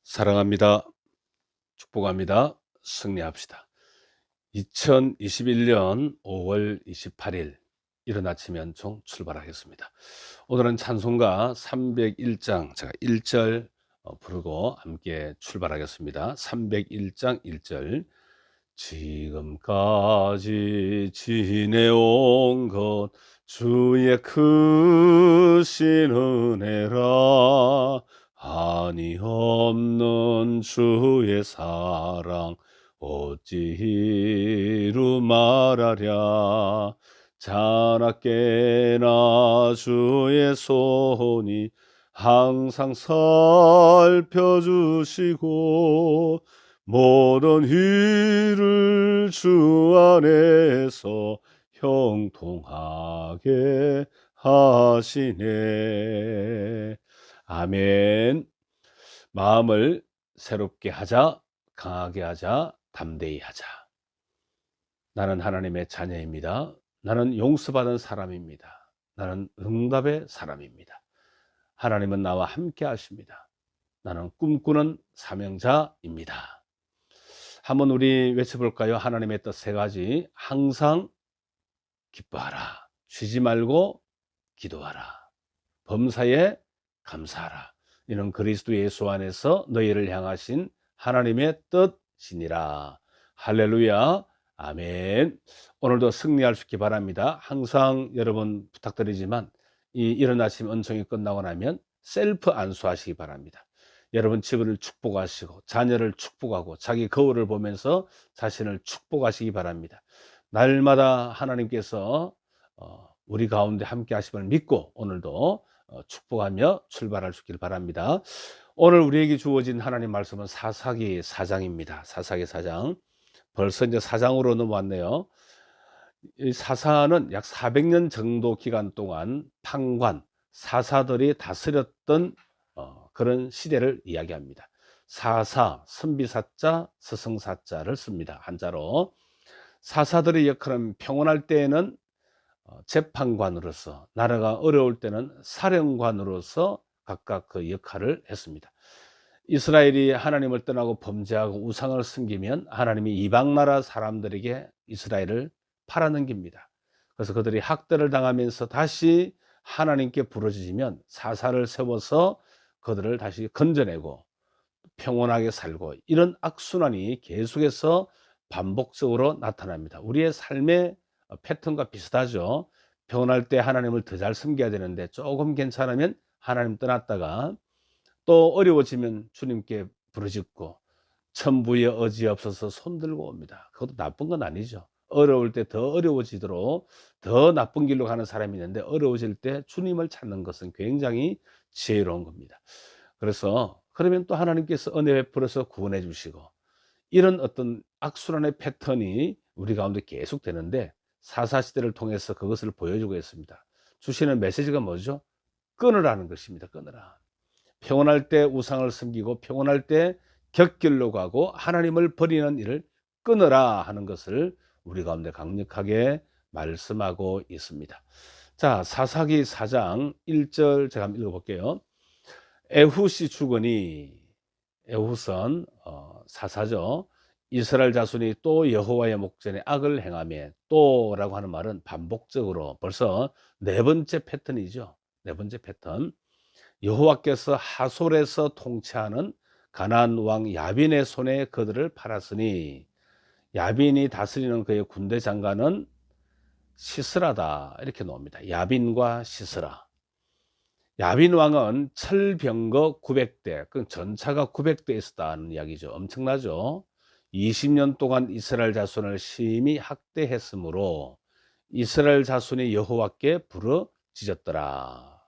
사랑합니다. 축복합니다. 승리합시다. 2021년 5월 28일 이른 아침 연총 출발하겠습니다. 오늘은 찬송가 301장 제가 1절 부르고 함께 출발하겠습니다. 301장 1절 지금까지 지내온 것 주의 크신 은혜라 한이 없는 주의 사랑 어찌 이루 말하랴 자나깨나 주의 손이 항상 살펴주시고 모든 일을 주 안에서 형통하게 하시네. 아멘. 마음을 새롭게 하자, 강하게 하자, 담대히 하자. 나는 하나님의 자녀입니다. 나는 용서받은 사람입니다. 나는 응답의 사람입니다. 하나님은 나와 함께 하십니다. 나는 꿈꾸는 사명자입니다. 한번 우리 외쳐볼까요? 하나님의 뜻 세 가지. 항상 기뻐하라. 쉬지 말고 기도하라. 범사에 감사하라. 이는 그리스도 예수 안에서 너희를 향하신 하나님의 뜻이니라. 할렐루야. 아멘. 오늘도 승리할 수 있기 바랍니다. 항상 여러분 부탁드리지만 이른 아침 은총이 끝나고 나면 셀프 안수하시기 바랍니다. 여러분 집을 축복하시고 자녀를 축복하고 자기 거울을 보면서 자신을 축복하시기 바랍니다. 날마다 하나님께서 우리 가운데 함께 하심을 믿고 오늘도 축복하며 출발할 수 있길 바랍니다. 오늘 우리에게 주어진 하나님 말씀은 사사기 4장입니다. 사사기 4장. 벌써 이제 4장으로 넘어왔네요. 이 사사는 약 400년 정도 기간 동안 판관, 사사들이 다스렸던 그런 시대를 이야기합니다. 사사, 선비사자, 스승사자를 씁니다. 한자로. 사사들의 역할은 평온할 때에는 재판관으로서, 나라가 어려울 때는 사령관으로서 각각 그 역할을 했습니다. 이스라엘이 하나님을 떠나고 범죄하고 우상을 섬기면 하나님이 이방 나라 사람들에게 이스라엘을 팔아넘깁니다. 그래서 그들이 학대를 당하면서 다시 하나님께 부르짖으면 사사를 세워서 그들을 다시 건져내고 평온하게 살고, 이런 악순환이 계속해서 반복적으로 나타납니다. 우리의 삶의 패턴과 비슷하죠. 평온할 때 하나님을 더 잘 섬겨야 되는데 조금 괜찮으면 하나님 떠났다가 또 어려워지면 주님께 부르짖고 천부의 의지 없어서 손들고 옵니다. 그것도 나쁜 건 아니죠. 어려울 때 더 어려워지도록 더 나쁜 길로 가는 사람이 있는데 어려워질 때 주님을 찾는 것은 굉장히 지혜로운 겁니다. 그래서 그러면 또 하나님께서 은혜 베풀어서 구원해 주시고, 이런 어떤 악순환의 패턴이 우리 가운데 계속 되는데 사사시대를 통해서 그것을 보여주고 있습니다. 주시는 메시지가 뭐죠? 끊으라는 것입니다. 끊으라. 평온할 때 우상을 섬기고 평온할 때 곁길로 가고 하나님을 버리는 일을 끊으라 하는 것을 우리 가운데 강력하게 말씀하고 있습니다. 자, 사사기 4장 1절 제가 한번 읽어볼게요. 에훗이 죽으니, 에훗은 사사죠. 이스라엘 자손이 또 여호와의 목전에 악을 행하며, 또라고 하는 말은 반복적으로 벌써 네 번째 패턴이죠. 네 번째 패턴. 여호와께서 하솔에서 통치하는 가나안 왕 야빈의 손에 그들을 팔았으니, 야빈이 다스리는 그의 군대 장관은 시스라다, 이렇게 나옵니다. 야빈과 시스라. 야빈 왕은 철병거 900대, 그 전차가 900대 있었다는 이야기죠. 엄청나죠. 20년 동안 이스라엘 자손을 심히 학대했으므로 이스라엘 자손이 여호와께 부르짖었더라.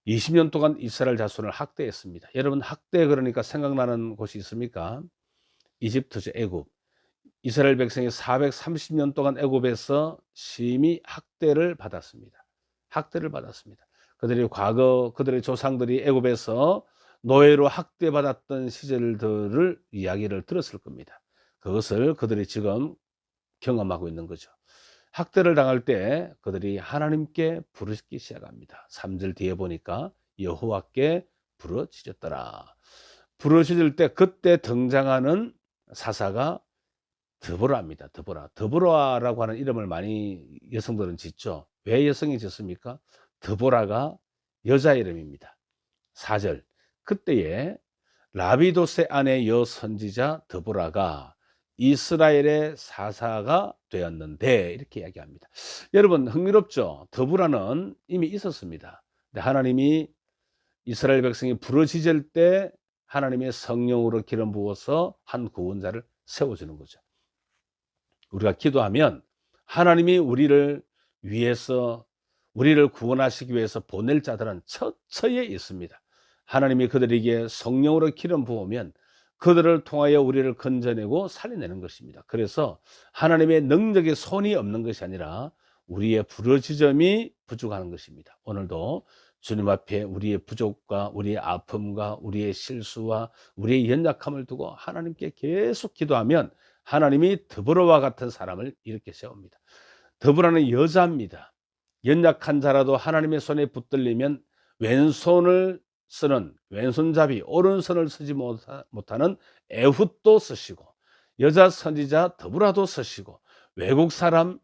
20년 동안 이스라엘 자손을 학대했습니다. 여러분, 학대 그러니까 생각나는 곳이 있습니까? 이집트죠. 애굽. 이스라엘 백성이 430년 동안 애굽에서 심히 학대를 받았습니다. 학대를 받았습니다. 그들이 과거 그들의 조상들이 애굽에서 노예로 학대받았던 시절들을 이야기를 들었을 겁니다. 그것을 그들이 지금 경험하고 있는 거죠. 학대를 당할 때 그들이 하나님께 부르짖기 시작합니다. 3절 뒤에 보니까 여호와께 부르짖었더라. 부르짖을 때 그때 등장하는 사사가 드보라입니다. 드보라. 드보라라고 하는 이름을 많이 여성들은 짓죠. 왜 여성이 짓습니까? 드보라가 여자 이름입니다. 4절. 그때에 라비도세 아내 여선지자 드보라가 이스라엘의 사사가 되었는데, 이렇게 이야기합니다. 여러분, 흥미롭죠? 드보라는 이미 있었습니다. 근데 하나님이 이스라엘 백성이 부르짖을 때 하나님의 성령으로 기름 부어서 한 구원자를 세워주는 거죠. 우리가 기도하면 하나님이 우리를 위해서, 우리를 구원하시기 위해서 보낼 자들은 처처에 있습니다. 하나님이 그들에게 성령으로 기름 부으면 그들을 통하여 우리를 건져내고 살려내는 것입니다. 그래서 하나님의 능력의 손이 없는 것이 아니라 우리의 부르짖음이 부족한 것입니다. 오늘도 주님 앞에 우리의 부족과 우리의 아픔과 우리의 실수와 우리의 연약함을 두고 하나님께 계속 기도하면 하나님이 드보라와 같은 사람을 이렇게 세웁니다. 드보라는 여자입니다. 연약한 자라도 하나님의 손에 붙들리면 왼손을 쓰는 왼손잡이, 오른손을 쓰지 못하는 에훗도 쓰시고, 여자 선지자 드보라도 쓰시고, 외국 사람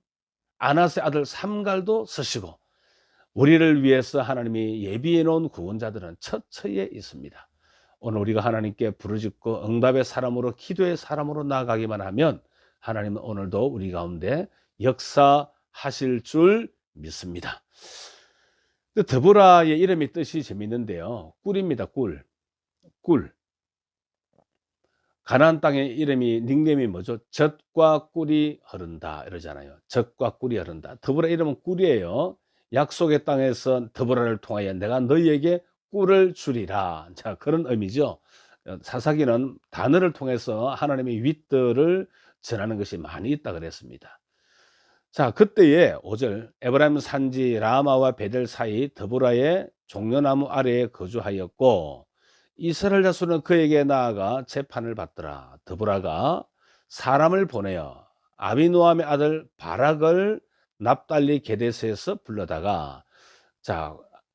아낫의 아들 삼갈도 쓰시고, 우리를 위해서 하나님이 예비해 놓은 구원자들은 처처에 있습니다. 오늘 우리가 하나님께 부르짖고 응답의 사람으로, 기도의 사람으로 나아가기만 하면 하나님은 오늘도 우리 가운데 역사하실 줄 믿습니다. 드보라의 이름이 뜻이 재밌는데요. 꿀입니다. 꿀. 꿀. 가나안 땅의 이름이, 닉네임이 뭐죠? 젖과 꿀이 흐른다 이러잖아요. 젖과 꿀이 흐른다. 드보라 이름은 꿀이에요. 약속의 땅에서 드보라를 통하여 내가 너희에게 꿀을 주리라. 자, 그런 의미죠. 사사기는 단어를 통해서 하나님의 윗들을 전하는 것이 많이 있다 그랬습니다. 자, 그때에 5절, 에브라임 산지 라마와 베델 사이 드보라의 종려나무 아래에 거주하였고 이스라엘 자손은 그에게 나아가 재판을 받더라. 드보라가 사람을 보내어 아비노함의 아들 바락을 납달리 게데스에서 불러다가, 자,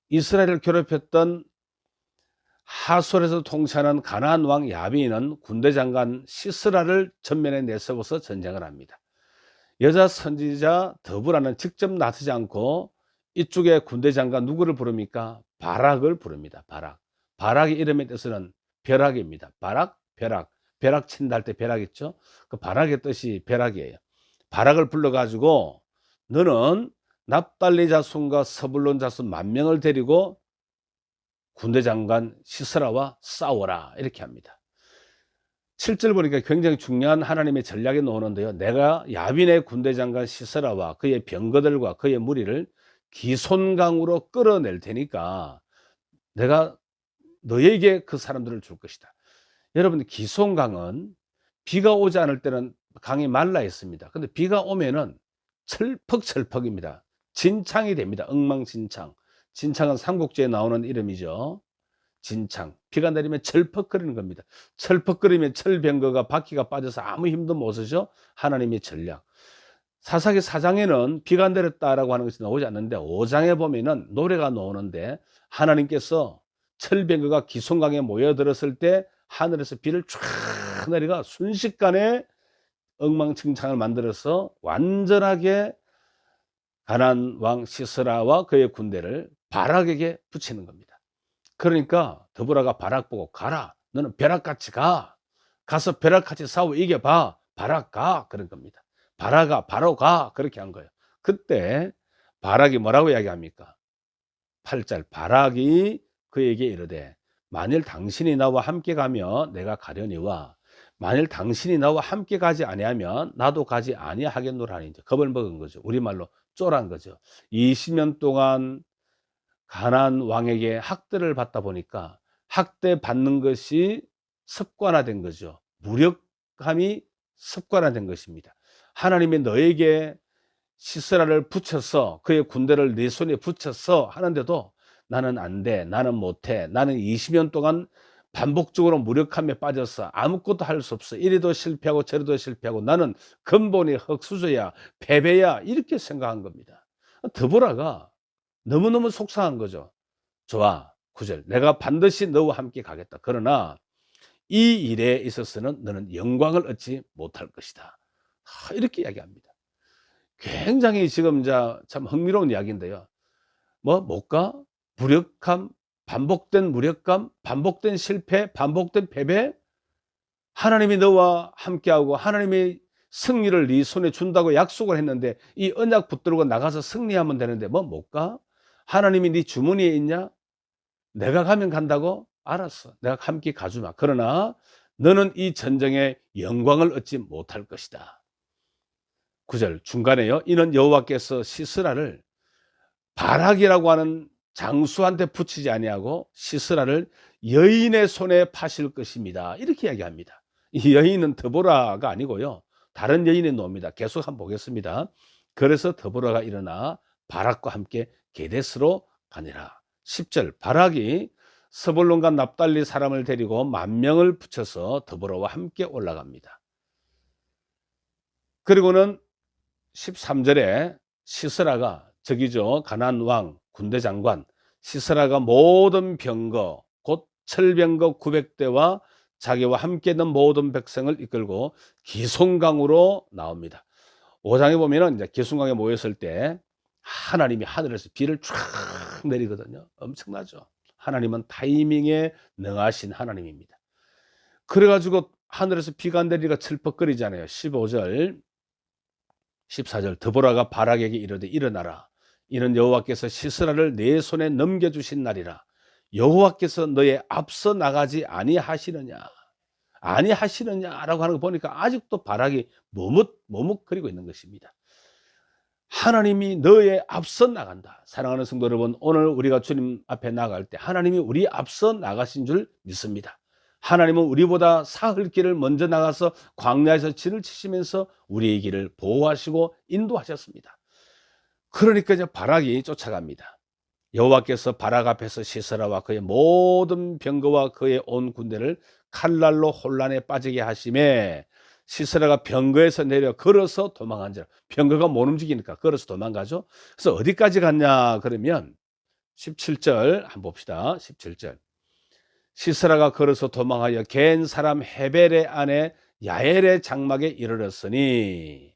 이스라엘을 괴롭혔던 하솔에서 통치하는 가나안 왕 야빈은 군대 장관 시스라를 전면에 내세워서 전쟁을 합니다. 여자 선지자 드보라는 직접 나서지 않고 이쪽에 군대 장관 누구를 부릅니까? 바락을 부릅니다. 바락. 바락의 이름의 뜻은 벼락입니다. 바락, 벼락. 벼락 친다 할 때 벼락 있죠? 그 바락의 뜻이 벼락이에요. 바락을 불러가지고 너는 납달리 자손과 서불론 자손 10,000명을 데리고 군대 장관 시스라와 싸워라, 이렇게 합니다. 7절 보니까 굉장히 중요한 하나님의 전략이 나오는데요. 내가 야빈의 군대 장관 시스라와 그의 병거들과 그의 무리를 기손강으로 끌어낼 테니까 내가 너에게 그 사람들을 줄 것이다. 여러분, 기손강은 비가 오지 않을 때는 강이 말라 있습니다. 근데 비가 오면은 철퍽철퍽입니다. 진창이 됩니다. 엉망진창. 진창은 삼국지에 나오는 이름이죠. 진창. 비가 내리면 철퍽거리는 겁니다. 철퍽거리면 철병거가 바퀴가 빠져서 아무 힘도 못 쓰죠. 하나님의 전략. 사사기 4장에는 비가 내렸다라고 하는 것이 나오지 않는데 5장에 보면은 노래가 나오는데 하나님께서 철병거가 기손강에 모여들었을 때 하늘에서 비를 쫙 내리가 순식간에 엉망진창을 만들어서 완전하게 가나안 왕 시스라와 그의 군대를 바락에게 붙이는 겁니다. 그러니까 드보라가 바락 보고 가라. 너는 벼락같이 가. 가서 벼락같이 싸워 이겨봐. 바락 가. 그런 겁니다. 바락아 바로 가. 그렇게 한 거예요. 그때 바락이 뭐라고 이야기합니까? 8절, 바락이 그에게 이르되 만일 당신이 나와 함께 가면 내가 가려니와 만일 당신이 나와 함께 가지 아니하면 나도 가지 아니하겠노라니. 이제 겁을 먹은 거죠. 우리말로 쫄한 거죠. 20년 동안 가나안 왕에게 학대를 받다 보니까 학대 받는 것이 습관화된 거죠. 무력함이 습관화된 것입니다. 하나님이 너에게 시스라를 붙여서 그의 군대를 네 손에 붙여서 하는데도 나는 안 돼, 나는 못해, 나는 20년 동안 반복적으로 무력함에 빠져서 아무것도 할 수 없어, 이리도 실패하고 저리도 실패하고 나는 근본이 흙수저야, 패배야, 이렇게 생각한 겁니다. 드보라가 너무너무 속상한 거죠. 좋아, 9절, 내가 반드시 너와 함께 가겠다. 그러나 이 일에 있어서는 너는 영광을 얻지 못할 것이다. 이렇게 이야기합니다. 굉장히 지금 참 흥미로운 이야기인데요. 못 가? 무력함, 반복된 무력감, 반복된 실패, 반복된 패배? 하나님이 너와 함께하고 하나님이 승리를 네 손에 준다고 약속을 했는데 이 언약 붙들고 나가서 승리하면 되는데 못 가? 하나님이 네 주머니에 있냐? 내가 가면 간다고? 알았어. 내가 함께 가주마. 그러나 너는 이 전쟁의 영광을 얻지 못할 것이다. 9절 중간에요. 이는 여호와께서 시스라를 바락이라고 하는 장수한테 붙이지 아니하고 시스라를 여인의 손에 파실 것입니다. 이렇게 이야기합니다. 이 여인은 드보라가 아니고요. 다른 여인의 노입니다. 계속 한번 보겠습니다. 그래서 드보라가 일어나 바락과 함께 게데스로 가니라. 10절 바락이 스불론과 납달리 사람을 데리고 10,000명을 붙여서 드보라와 함께 올라갑니다. 그리고는 13절에 시스라가 저기죠. 가나안 왕 군대 장관 시스라가 모든 병거 곧 철병거 900대와 자기와 함께 있는 모든 백성을 이끌고 기송강으로 나옵니다. 5장에 보면은 이제 기송강에 모였을 때 하나님이 하늘에서 비를 쫙 내리거든요. 엄청나죠. 하나님은 타이밍에 능하신 하나님입니다. 그래가지고 하늘에서 비가 내리니까 철퍽거리잖아요. 15절 14절 드보라가 바락에게 이르되 일어나라. 이는 여호와께서 시스라를 내 손에 넘겨주신 날이라. 여호와께서 너의 앞서 나가지 아니하시느냐라고 하는 거 보니까 아직도 바락이 머뭇거리고 있는 것입니다. 하나님이 너의 앞서 나간다. 사랑하는 성도 여러분, 오늘 우리가 주님 앞에 나갈 때 하나님이 우리 앞서 나가신 줄 믿습니다. 하나님은 우리보다 사흘 길을 먼저 나가서 광야에서 진을 치시면서 우리의 길을 보호하시고 인도하셨습니다. 그러니까 이제 바락이 쫓아갑니다. 여호와께서 바락 앞에서 시스라와 그의 모든 병거와 그의 온 군대를 칼날로 혼란에 빠지게 하심에 시스라가 병거에서 내려 걸어서 도망한지라. 병거가 못 움직이니까 걸어서 도망가죠. 그래서 어디까지 갔냐 그러면 17절 한번 봅시다. 17절 시스라가 걸어서 도망하여 겐 사람 헤벨의 아내 야엘의 장막에 이르렀으니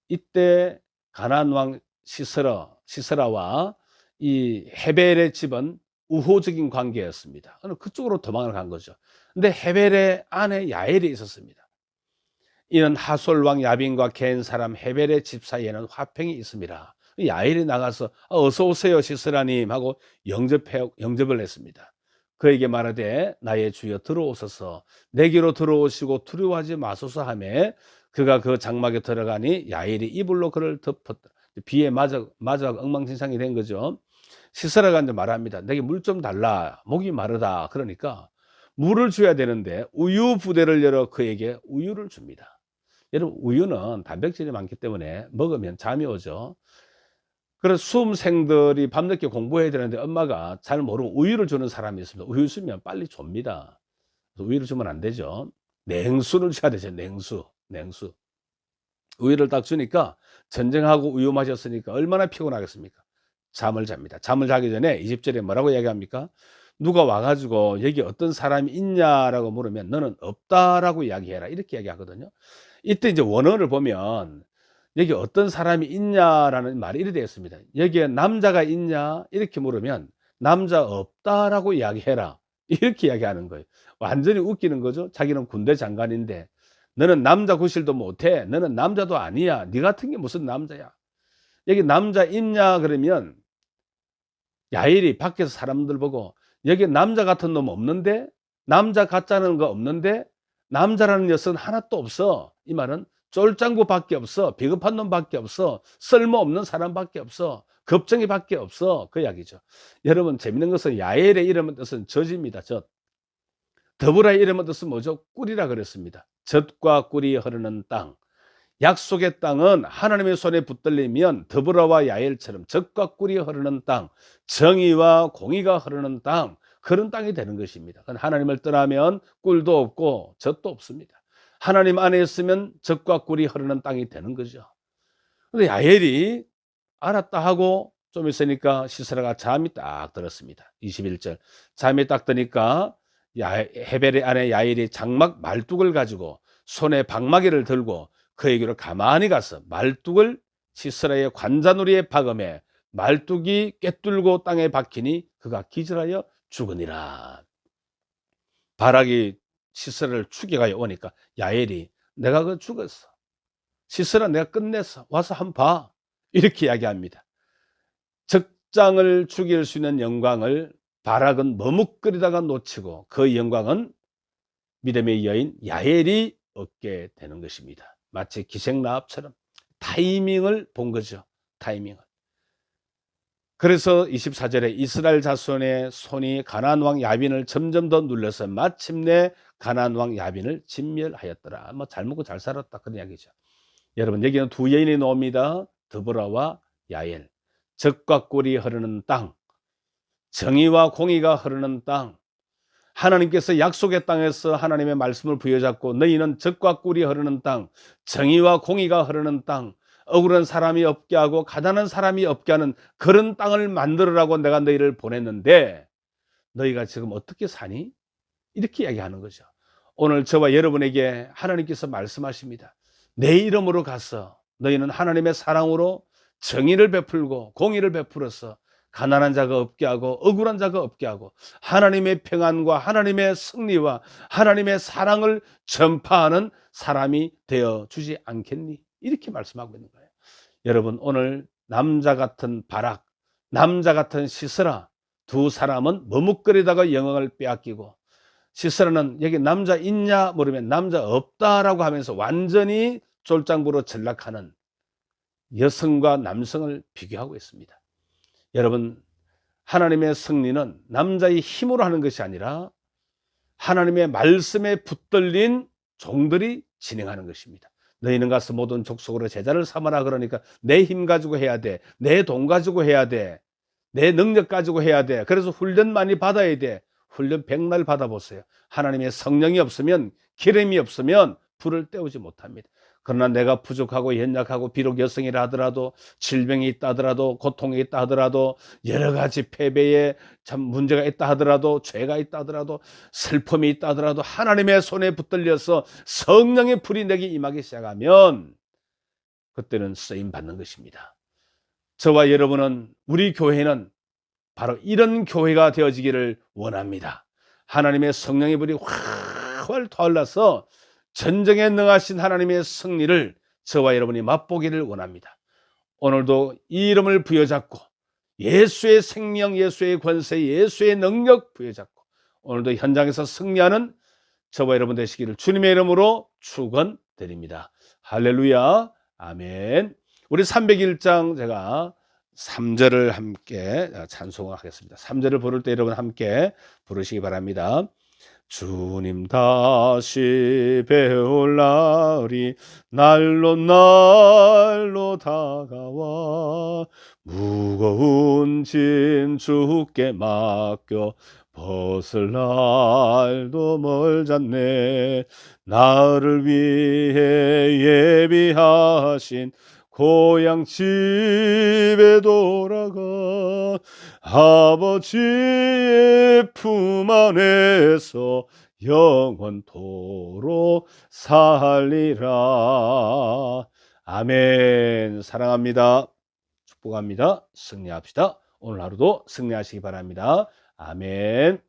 이때 가나안 왕 시스라와 이 헤벨의 집은 우호적인 관계였습니다. 그쪽으로 도망을 간 거죠. 근데 헤벨의 아내 야엘이 있었습니다. 이는 하솔 왕 야빈과 겐 사람 헤벨의 집 사이에는 화평이 있습니다. 야엘이 나가서 어서 오세요 시스라님 하고 영접을 했습니다. 그에게 말하되 나의 주여 들어오소서 내게로 들어오시고 두려워하지 마소서 하며 그가 그 장막에 들어가니 야엘이 이불로 그를 덮었다. 비에 맞아 엉망진창이 된 거죠. 시스라가 이제 말합니다. 내게 물 좀 달라. 목이 마르다. 그러니까 물을 줘야 되는데 우유 부대를 열어 그에게 우유를 줍니다. 여러분 우유는 단백질이 많기 때문에 먹으면 잠이 오죠. 그래서 수험생들이 밤늦게 공부해야 되는데 엄마가 잘 모르고 우유를 주는 사람이 있습니다. 우유 주면 빨리 줍니다. 우유를 주면 안 되죠. 냉수를 줘야 되죠. 냉수. 우유를 딱 주니까 전쟁하고 우유 마셨으니까 얼마나 피곤하겠습니까? 잠을 잡니다. 잠을 자기 전에 20절에 뭐라고 이야기합니까? 누가 와가지고 여기 어떤 사람이 있냐라고 물으면 너는 없다라고 이야기해라. 이렇게 이야기하거든요. 이때 이제 원어를 보면 여기 어떤 사람이 있냐라는 말이 이렇게 되어 있습니다. 여기에 남자가 있냐? 이렇게 물으면 남자 없다라고 이야기해라. 이렇게 이야기하는 거예요. 완전히 웃기는 거죠. 자기는 군대 장관인데 너는 남자 구실도 못해. 너는 남자도 아니야. 네 같은 게 무슨 남자야. 여기 남자 있냐 그러면 야일이 밖에서 사람들 보고 여기 남자 같은 놈 없는데 남자 같자는 거 없는데 남자라는 녀석은 하나도 없어. 이 말은 쫄짱구밖에 없어. 비겁한 놈밖에 없어. 쓸모없는 사람밖에 없어. 겁쟁이밖에 없어. 그 이야기죠. 여러분 재밌는 것은 야엘의 이름의 뜻은 젖입니다. 젖. 드보라의 이름의 뜻은 뭐죠? 꿀이라 그랬습니다. 젖과 꿀이 흐르는 땅. 약속의 땅은 하나님의 손에 붙들리면 드보라와 야엘처럼 젖과 꿀이 흐르는 땅, 정의와 공의가 흐르는 땅, 그런 땅이 되는 것입니다. 하나님을 떠나면 꿀도 없고 젖도 없습니다. 하나님 안에 있으면 젖과 꿀이 흐르는 땅이 되는 거죠. 그런데 야엘이 알았다 하고 좀 있으니까 시스라가 잠이 딱 들었습니다. 21절 잠이 딱 드니까 헤벨의 아내 야엘이 장막 말뚝을 가지고 손에 방마개를 들고 그에게로 가만히 가서 말뚝을 시스라의 관자놀이에 박음에 말뚝이 꿰뚫고 땅에 박히니 그가 기절하여 죽으니라. 바락이 시스라를 추격하여 오니까 야엘이 내가 그 죽었어. 시스라 내가 끝냈어. 와서 한번 봐. 이렇게 이야기합니다. 적장을 죽일 수 있는 영광을 바락은 머뭇거리다가 놓치고 그 영광은 믿음의 여인 야엘이 얻게 되는 것입니다. 마치 기생라합처럼 타이밍을 본 거죠. 타이밍을. 그래서 24절에 이스라엘 자손의 손이 가나안 왕 야빈을 점점 더 눌러서 마침내 가나안 왕 야빈을 진멸하였더라. 뭐 잘 먹고 잘 살았다 그런 이야기죠. 여러분 여기는 두 여인이 나옵니다. 드보라와 야엘. 적과 꿀이 흐르는 땅, 정의와 공의가 흐르는 땅, 하나님께서 약속의 땅에서 하나님의 말씀을 부여잡고 너희는 적과 꿀이 흐르는 땅, 정의와 공의가 흐르는 땅, 억울한 사람이 없게 하고 가난한 사람이 없게 하는 그런 땅을 만들으라고 내가 너희를 보냈는데 너희가 지금 어떻게 사니? 이렇게 이야기하는 거죠. 오늘 저와 여러분에게 하나님께서 말씀하십니다. 내 이름으로 가서 너희는 하나님의 사랑으로 정의를 베풀고 공의를 베풀어서 가난한 자가 없게 하고 억울한 자가 없게 하고 하나님의 평안과 하나님의 승리와 하나님의 사랑을 전파하는 사람이 되어 주지 않겠니? 이렇게 말씀하고 있는 거예요. 여러분 오늘 남자 같은 바락, 남자 같은 시스라 두 사람은 머뭇거리다가 영광을 빼앗기고 시스라는 여기 남자 있냐 물으면 남자 없다라고 하면서 완전히 쫄장부로 전락하는 여성과 남성을 비교하고 있습니다. 여러분 하나님의 승리는 남자의 힘으로 하는 것이 아니라 하나님의 말씀에 붙들린 종들이 진행하는 것입니다. 너희는 가서 모든 족속으로 제자를 삼아라 그러니까 내 힘 가지고 해야 돼. 내 돈 가지고 해야 돼. 내 능력 가지고 해야 돼. 그래서 훈련 많이 받아야 돼. 훈련 100날 받아보세요. 하나님의 성령이 없으면 기름이 없으면 불을 떼우지 못합니다. 그러나 내가 부족하고 연약하고 비록 여성이라 하더라도 질병이 있다 하더라도 고통이 있다 하더라도 여러 가지 패배에 참 문제가 있다 하더라도 죄가 있다 하더라도 슬픔이 있다 하더라도 하나님의 손에 붙들려서 성령의 불이 내게 임하기 시작하면 그때는 쓰임 받는 것입니다. 저와 여러분은 우리 교회는 바로 이런 교회가 되어지기를 원합니다. 하나님의 성령의 불이 활활 타올라서 전쟁에 능하신 하나님의 승리를 저와 여러분이 맛보기를 원합니다. 오늘도 이 이름을 부여잡고 예수의 생명, 예수의 권세, 예수의 능력 부여잡고 오늘도 현장에서 승리하는 저와 여러분 되시기를 주님의 이름으로 축원드립니다. 할렐루야, 아멘. 우리 301장 제가 3절을 함께 찬송을 하겠습니다. 3절을 부를 때 여러분 함께 부르시기 바랍니다. 주님 다시 배울 날이 날로 날로 다가와 무거운 짐 주께 맡겨 벗을 날도 멀잖네. 나를 위해 예비하신 고향 집에 돌아가 아버지의 품 안에서 영원토록 살리라. 아멘. 사랑합니다. 축복합니다. 승리합시다. 오늘 하루도 승리하시기 바랍니다. 아멘.